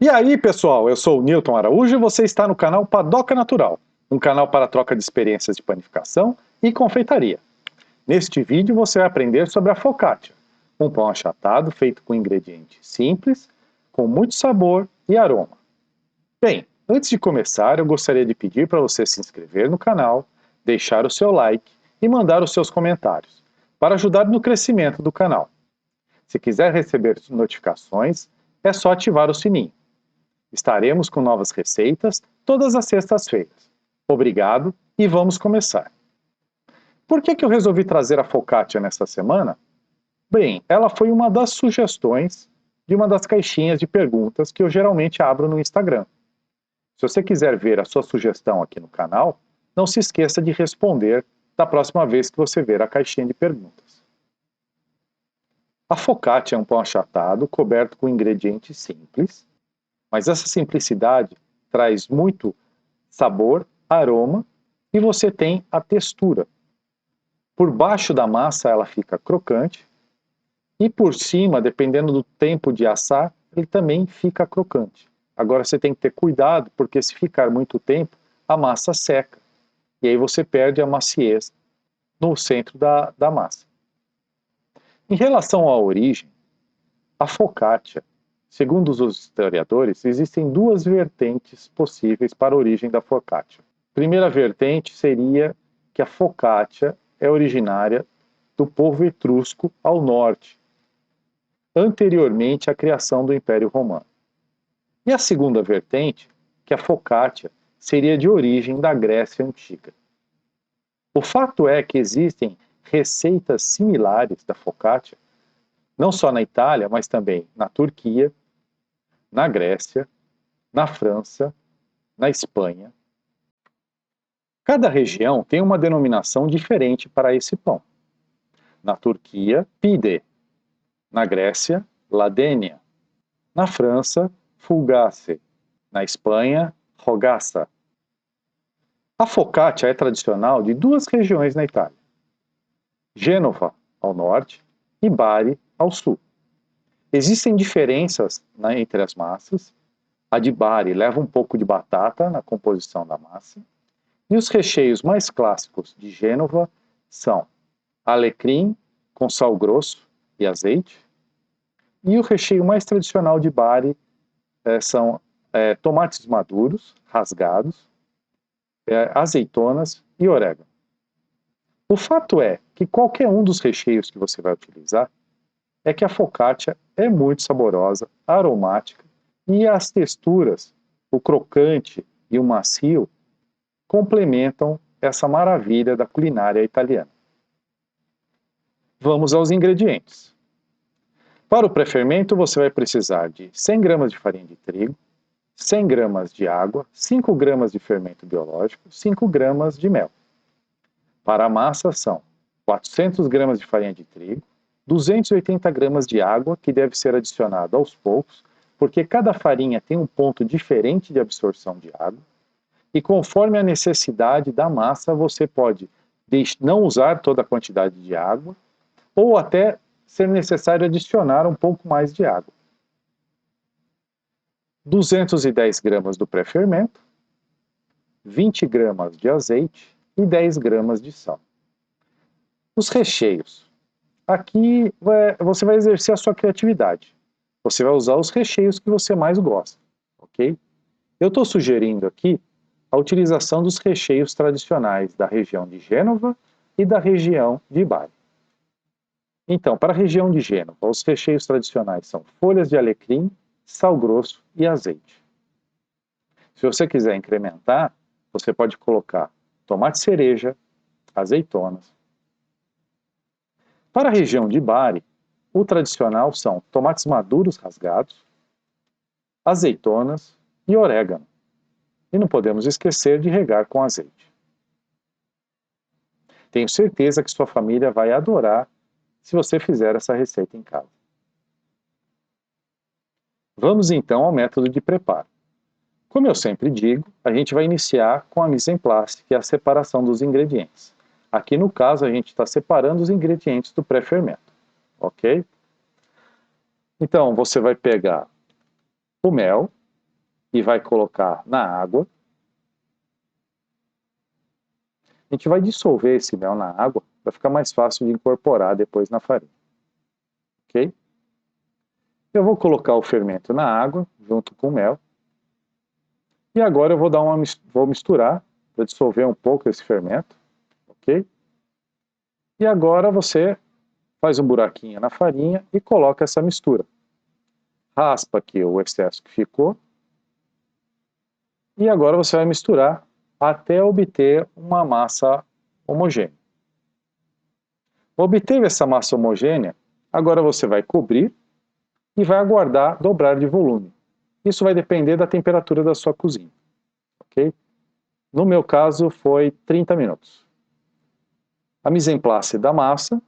E aí, pessoal, eu sou o Newton Araújo e você está no canal Padoca Natural, um canal para troca de experiências de panificação e confeitaria. Neste vídeo você vai aprender sobre a focaccia, um pão achatado feito com ingredientes simples, com muito sabor e aroma. Bem, antes de começar, eu gostaria de pedir para você se inscrever no canal, deixar o seu like e mandar os seus comentários, para ajudar no crescimento do canal. Se quiser receber notificações, é só ativar o sininho. Estaremos com novas receitas todas as sextas-feiras. Obrigado e vamos começar. Por que eu resolvi trazer a focaccia nesta semana? Bem, ela foi uma das sugestões de uma das caixinhas de perguntas que eu geralmente abro no Instagram. Se você quiser ver a sua sugestão aqui no canal, não se esqueça de responder da próxima vez que você ver a caixinha de perguntas. A focaccia é um pão achatado coberto com ingredientes simples, mas essa simplicidade traz muito sabor, aroma e você tem a textura. Por baixo da massa ela fica crocante e por cima, dependendo do tempo de assar, ele também fica crocante. Agora você tem que ter cuidado porque se ficar muito tempo, a massa seca e aí você perde a maciez no centro da massa. Em relação à origem, a focaccia, segundo os historiadores, existem duas vertentes possíveis para a origem da focaccia. A primeira vertente seria que a focaccia é originária do povo etrusco ao norte, anteriormente à criação do Império Romano. E a segunda vertente, que a focaccia seria de origem da Grécia Antiga. O fato é que existem receitas similares da focaccia, não só na Itália, mas também na Turquia, na Grécia, na França, na Espanha. Cada região tem uma denominação diferente para esse pão. Na Turquia, pide. Na Grécia, ladenia. Na França, fulgace. Na Espanha, rogassa. A focaccia é tradicional de duas regiões na Itália. Gênova, ao norte, e Bari, ao sul. Existem diferenças entre as massas. A de Bari leva um pouco de batata na composição da massa. E os recheios mais clássicos de Gênova são alecrim com sal grosso e azeite. E o recheio mais tradicional de Bari são tomates maduros, rasgados, azeitonas e orégano. O fato é que qualquer um dos recheios que você vai utilizar é que a focaccia é muito saborosa, aromática e as texturas, o crocante e o macio, complementam essa maravilha da culinária italiana. Vamos aos ingredientes. Para o pré-fermento você vai precisar de 100 gramas de farinha de trigo, 100 gramas de água, 5 gramas de fermento biológico, 5 gramas de mel. Para a massa são 400 gramas de farinha de trigo, 280 gramas de água, que deve ser adicionada aos poucos, porque cada farinha tem um ponto diferente de absorção de água, e conforme a necessidade da massa, você pode não usar toda a quantidade de água, ou até ser necessário adicionar um pouco mais de água. 210 gramas do pré-fermento, 20 gramas de azeite e 10 gramas de sal. Os recheios. Aqui você vai exercer a sua criatividade. Você vai usar os recheios que você mais gosta, ok? Eu estou sugerindo aqui a utilização dos recheios tradicionais da região de Gênova e da região de Bari. Então, para a região de Gênova, os recheios tradicionais são folhas de alecrim, sal grosso e azeite. Se você quiser incrementar, você pode colocar tomate cereja, azeitonas. Para a região de Bari, o tradicional são tomates maduros rasgados, azeitonas e orégano. E não podemos esquecer de regar com azeite. Tenho certeza que sua família vai adorar se você fizer essa receita em casa. Vamos então ao método de preparo. Como eu sempre digo, a gente vai iniciar com a mise en place, que é a separação dos ingredientes. Aqui no caso a gente está separando os ingredientes do pré-fermento, ok? Então você vai pegar o mel, e vai colocar na água. A gente vai dissolver esse mel na água para ficar mais fácil de incorporar depois na farinha. Ok? Eu vou colocar o fermento na água junto com o mel. E agora eu vou misturar para dissolver um pouco esse fermento. Ok? E agora você faz um buraquinho na farinha e coloca essa mistura. Raspa aqui o excesso que ficou. E agora você vai misturar até obter uma massa homogênea. Obteve essa massa homogênea, agora você vai cobrir e vai aguardar dobrar de volume. Isso vai depender da temperatura da sua cozinha. Okay? No meu caso foi 30 minutos. A mise en place da massa,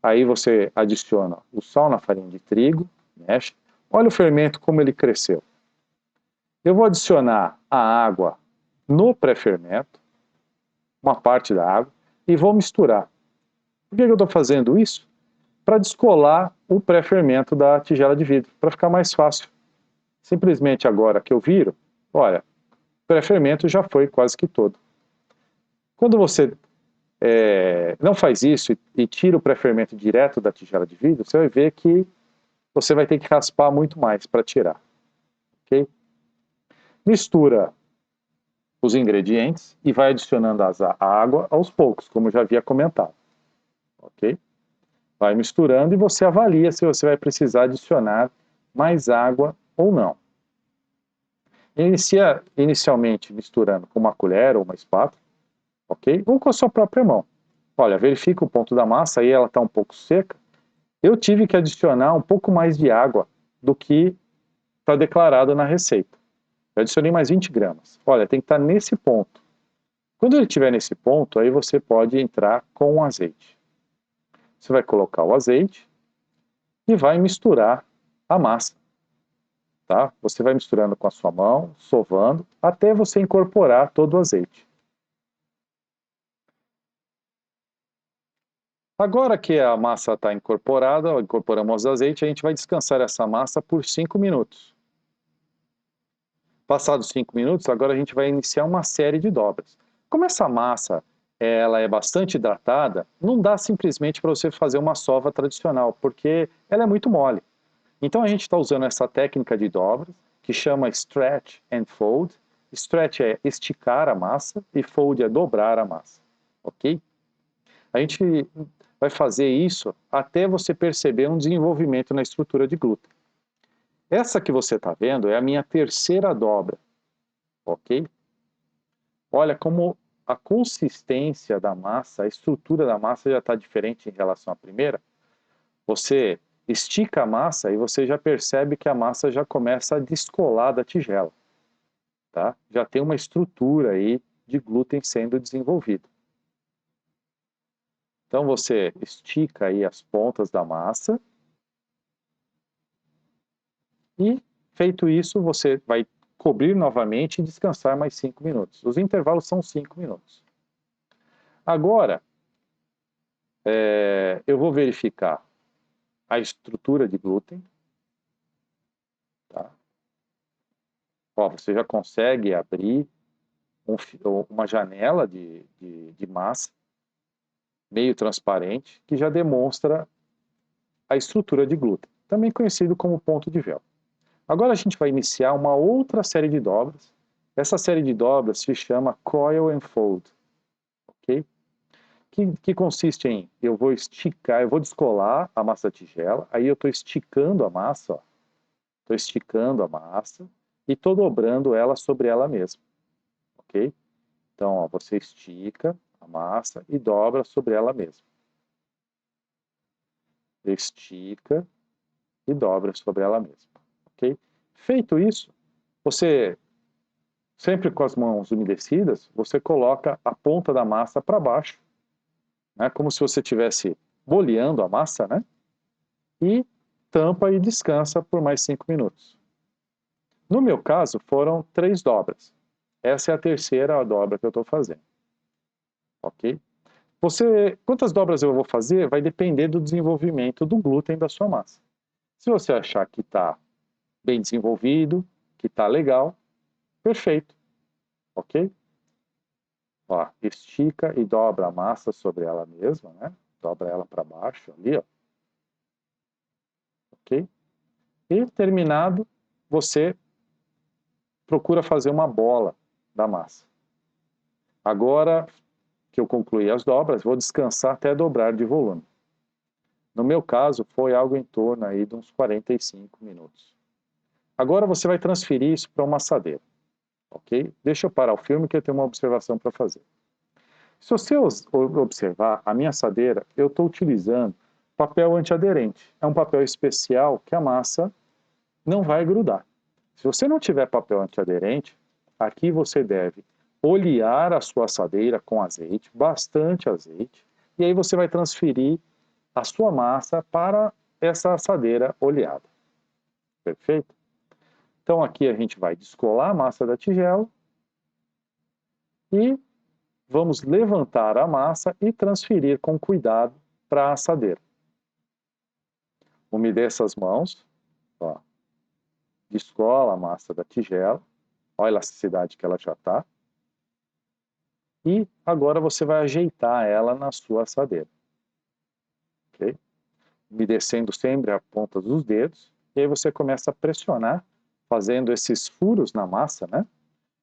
aí você adiciona o sal na farinha de trigo, mexe. Olha o fermento como ele cresceu. Eu vou adicionar a água no pré-fermento, uma parte da água, e vou misturar. Por que eu estou fazendo isso? Para descolar o pré-fermento da tigela de vidro, para ficar mais fácil. Simplesmente agora que eu viro, olha, o pré-fermento já foi quase que todo. Quando você não faz isso e tira o pré-fermento direto da tigela de vidro, você vai ver que você vai ter que raspar muito mais para tirar. Okay? Mistura os ingredientes e vai adicionando a água aos poucos, como eu já havia comentado. Ok? Vai misturando e você avalia se você vai precisar adicionar mais água ou não. Inicia inicialmente misturando com uma colher ou uma espátula, ok? Ou com a sua própria mão. Olha, verifica o ponto da massa, aí ela está um pouco seca. Eu tive que adicionar um pouco mais de água do que está declarado na receita. Eu adicionei mais 20 gramas. Olha, tem que estar nesse ponto. Quando ele estiver nesse ponto, aí você pode entrar com o azeite. Você vai colocar o azeite e vai misturar a massa. Tá? Você vai misturando com a sua mão, sovando, até você incorporar todo o azeite. Agora que a massa está incorporada, incorporamos o azeite, a gente vai descansar essa massa por 5 minutos. Passados 5 minutos, agora a gente vai iniciar uma série de dobras. Como essa massa ela é bastante hidratada, não dá simplesmente para você fazer uma sova tradicional, porque ela é muito mole. Então a gente está usando essa técnica de dobras, que chama stretch and fold. Stretch é esticar a massa e fold é dobrar a massa, ok? A gente vai fazer isso até você perceber um desenvolvimento na estrutura de glúten. Essa que você está vendo é a minha terceira dobra, ok? Olha como a consistência da massa, a estrutura da massa já está diferente em relação à primeira. Você estica a massa e você já percebe que a massa já começa a descolar da tigela. Tá? Já tem uma estrutura aí de glúten sendo desenvolvida. Então você estica aí as pontas da massa e, feito isso, você vai cobrir novamente e descansar mais 5 minutos. Os intervalos são 5 minutos. Agora, eu vou verificar a estrutura de glúten. Tá? Ó, você já consegue abrir uma janela de massa meio transparente que já demonstra a estrutura de glúten, também conhecido como ponto de véu. Agora a gente vai iniciar uma outra série de dobras. Essa série de dobras se chama Coil and Fold, ok? Que consiste em, eu vou esticar, eu vou descolar a massa da tigela, aí eu estou esticando a massa, estou esticando a massa e estou dobrando ela sobre ela mesma, ok? Então, ó, você estica a massa e dobra sobre ela mesma. Estica e dobra sobre ela mesma, ok? Feito isso, você, sempre com as mãos umedecidas, você coloca a ponta da massa para baixo, né, como se você estivesse boleando a massa, né? E tampa e descansa por mais 5 minutos. No meu caso, foram 3 dobras. Essa é a terceira dobra que eu estou fazendo. Ok? Quantas dobras eu vou fazer vai depender do desenvolvimento do glúten da sua massa. Se você achar que está bem desenvolvido, que está legal, Perfeito, ok? Ó, estica e dobra a massa sobre ela mesma, né? Dobra ela para baixo ali, ó. Ok? E terminado, você procura fazer uma bola da massa. Agora que eu concluí as dobras, vou descansar até dobrar de volume. No meu caso, foi algo em torno aí de uns 45 minutos. Agora você vai transferir isso para uma assadeira, ok? Deixa eu parar o filme que eu tenho uma observação para fazer. Se você observar a minha assadeira, eu estou utilizando papel antiaderente. É um papel especial que a massa não vai grudar. Se você não tiver papel antiaderente, aqui você deve olear a sua assadeira com azeite, bastante azeite, e aí você vai transferir a sua massa para essa assadeira oleada. Perfeito? Então aqui a gente vai descolar a massa da tigela e vamos levantar a massa e transferir com cuidado para a assadeira. Umedeça as mãos, ó. Descola a massa da tigela, olha a elasticidade que ela já está. E agora você vai ajeitar ela na sua assadeira. Ok? Umedecendo sempre a ponta dos dedos, e aí você começa a pressionar, fazendo esses furos na massa, né?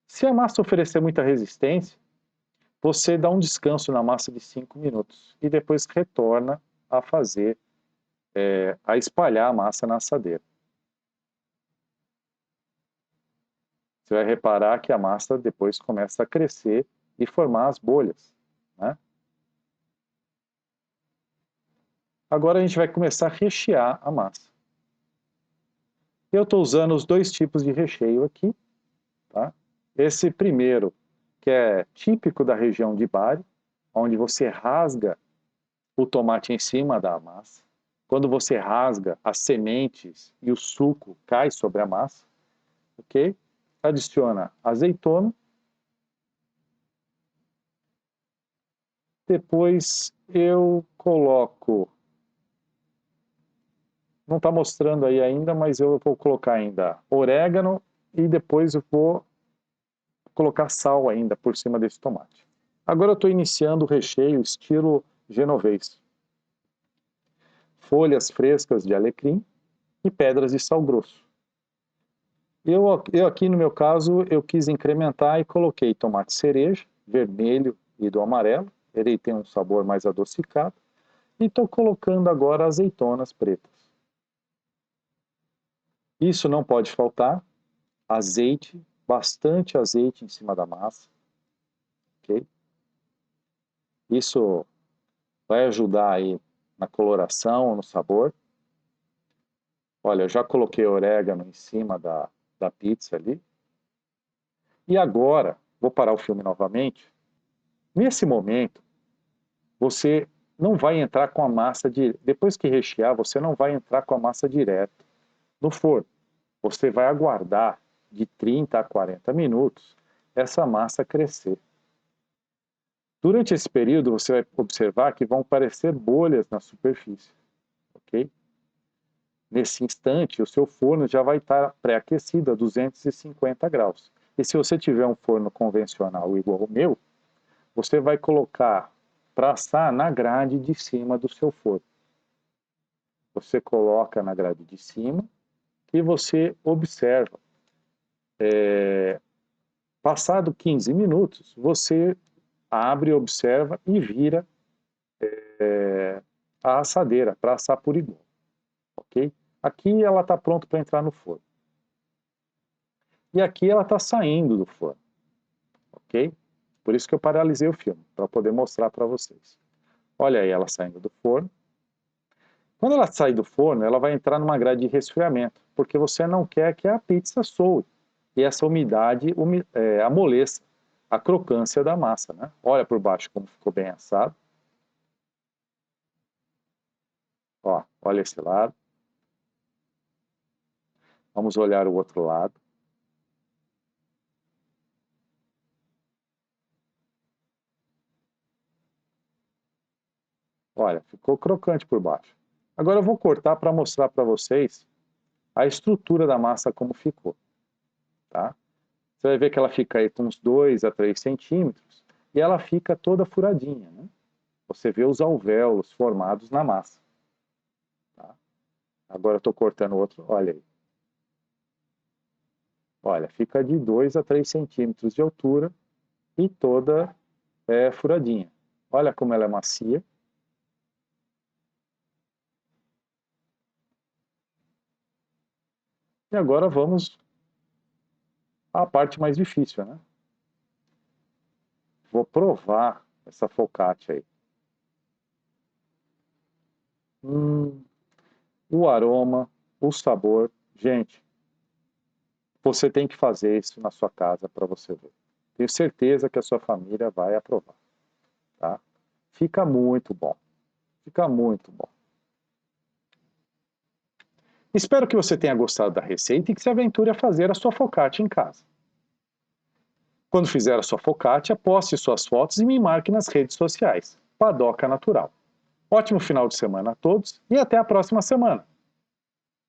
Se a massa oferecer muita resistência, você dá um descanso na massa de 5 minutos e depois retorna a fazer, a espalhar a massa na assadeira. Você vai reparar que a massa depois começa a crescer e formar as bolhas, né? Agora a gente vai começar a rechear a massa. Eu estou usando os dois tipos de recheio aqui, tá? Esse primeiro, que é típico da região de Bari, onde você rasga o tomate em cima da massa. Quando você rasga, as sementes e o suco cai sobre a massa, ok? Adiciona azeitona. Depois eu coloco, não está mostrando aí ainda, mas eu vou colocar ainda orégano e depois eu vou colocar sal ainda por cima desse tomate. Agora eu estou iniciando o recheio estilo genovês. Folhas frescas de alecrim e pedras de sal grosso. Eu aqui no meu caso, eu quis incrementar e coloquei tomate cereja, vermelho e do amarelo. Ele tem um sabor mais adocicado. E estou colocando agora azeitonas pretas. Isso não pode faltar. Azeite, bastante azeite em cima da massa. Okay? Isso vai ajudar aí na coloração, no sabor. Olha, eu já coloquei orégano em cima da pizza ali. E agora, vou parar o filme novamente. Nesse momento, você não vai entrar com a massa depois que rechear, você não vai entrar com a massa direto no forno. Você vai aguardar de 30 a 40 minutos essa massa crescer. Durante esse período, você vai observar que vão aparecer bolhas na superfície, ok? Nesse instante, o seu forno já vai estar pré-aquecido a 250 graus. E se você tiver um forno convencional igual ao meu, você vai colocar para assar na grade de cima do seu forno. Você coloca na grade de cima e você observa. Passado 15 minutos, você abre, observa e vira a assadeira para assar por igual. Ok? Aqui ela está pronta para entrar no forno. E aqui ela está saindo do forno. Ok? Por isso que eu paralisei o filme, para poder mostrar para vocês. Olha aí ela saindo do forno. Quando ela sai do forno, ela vai entrar numa grade de resfriamento, porque você não quer que a pizza soe e essa umidade amoleça a crocância da massa, né? Olha por baixo como ficou bem assado. Ó, olha esse lado. Vamos olhar o outro lado. Olha, ficou crocante por baixo. Agora eu vou cortar para mostrar para vocês a estrutura da massa como ficou, tá? Você vai ver que ela fica aí com uns 2 a 3 centímetros e ela fica toda furadinha, né? Você vê os alvéolos formados na massa. Tá? Agora eu estou cortando outro, olha aí. Olha, fica de 2 a 3 centímetros de altura e toda furadinha. Olha como ela é macia. E agora vamos à parte mais difícil, né? Vou provar essa focaccia aí. O aroma, o sabor. Gente, você tem que fazer isso na sua casa para você ver. Tenho certeza que a sua família vai aprovar. Tá? Fica muito bom. Fica muito bom. Espero que você tenha gostado da receita e que se aventure a fazer a sua focaccia em casa. Quando fizer a sua focaccia, poste suas fotos e me marque nas redes sociais. Padoca Natural. Ótimo final de semana a todos e até a próxima semana.